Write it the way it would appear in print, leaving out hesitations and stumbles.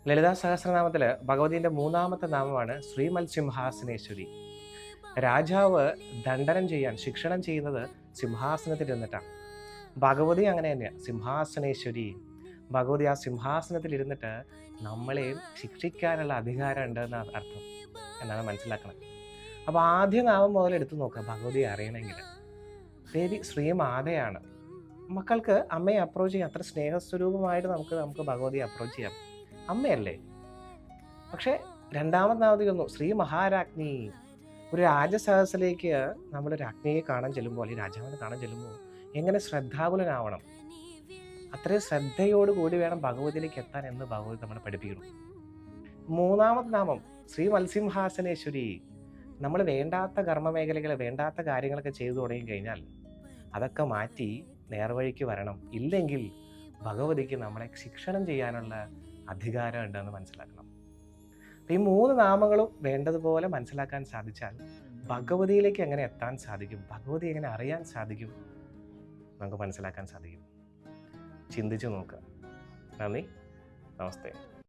ലളിതാ സഹസ്രനാമത്തിൽ ഭഗവതിൻ്റെ മൂന്നാമത്തെ നാമമാണ് ശ്രീമത്സിംഹാസനേശ്വരി. രാജാവ് ദണ്ഡനം ചെയ്യാൻ, ശിക്ഷണം ചെയ്യുന്നത് സിംഹാസനത്തിൽ ഇരുന്നിട്ടാണ്. ഭഗവതി അങ്ങനെ തന്നെയാണ്, സിംഹാസനേശ്വരി. ഭഗവതി ആ സിംഹാസനത്തിൽ ഇരുന്നിട്ട് നമ്മളെയും ശിക്ഷിക്കാനുള്ള അധികാരം ഉണ്ട് എന്ന അർത്ഥം എന്നാണ് മനസ്സിലാക്കണം. അപ്പോൾ ആദ്യ നാമം മുതൽ എടുത്തു നോക്കുക, ഭഗവതിയെ അറിയണമെങ്കിൽ. ദേവി ശ്രീമാതയാണ്. മക്കൾക്ക് അമ്മയെ അപ്രോച്ച് ചെയ്യാം, അത്ര സ്നേഹസ്വരൂപമായിട്ട് നമുക്ക് ഭഗവതിയെ അപ്രോച്ച് ചെയ്യാം. അമ്മയല്ലേ. പക്ഷേ രണ്ടാമത് നാമത്തിൽ വന്നു ശ്രീ മഹാരാജ്ഞി. ഒരു രാജസഹസിലേക്ക് നമ്മൾ രാജ്ഞിയെ കാണാൻ ചെല്ലുമ്പോൾ, അല്ലെങ്കിൽ രാജാവിനെ കാണാൻ ചെല്ലുമ്പോൾ എങ്ങനെ ശ്രദ്ധാകുലനാവണം, അത്രയും ശ്രദ്ധയോടുകൂടി വേണം ഭഗവതിയിലേക്ക് എത്താൻ എന്ന് ഭഗവതി നമ്മളെ പഠിപ്പിക്കുന്നു. മൂന്നാമത് നാമം ശ്രീ മത്സിംഹാസനേശ്വരി. നമ്മൾ വേണ്ടാത്ത കർമ്മമേഖലകൾ, വേണ്ടാത്ത കാര്യങ്ങളൊക്കെ ചെയ്തു തുടങ്ങി കഴിഞ്ഞാൽ അതൊക്കെ മാറ്റി നേർവഴിക്ക് വരണം. ഇല്ലെങ്കിൽ ഭഗവതിക്ക് നമ്മളെ ശിക്ഷണം ചെയ്യാനുള്ള അധികാരം ഉണ്ടെന്ന് മനസ്സിലാക്കണം. ഈ മൂന്ന് നാമങ്ങളും വേണ്ടതുപോലെ മനസ്സിലാക്കാൻ സാധിച്ചാൽ ഭഗവതിയിലേക്ക് എങ്ങനെ എത്താൻ സാധിക്കും, ഭഗവതി എങ്ങനെ അറിയാൻ സാധിക്കും, നമുക്ക് മനസ്സിലാക്കാൻ സാധിക്കും. ചിന്തിച്ചു നോക്കുക. നന്ദി, നമസ്തേ.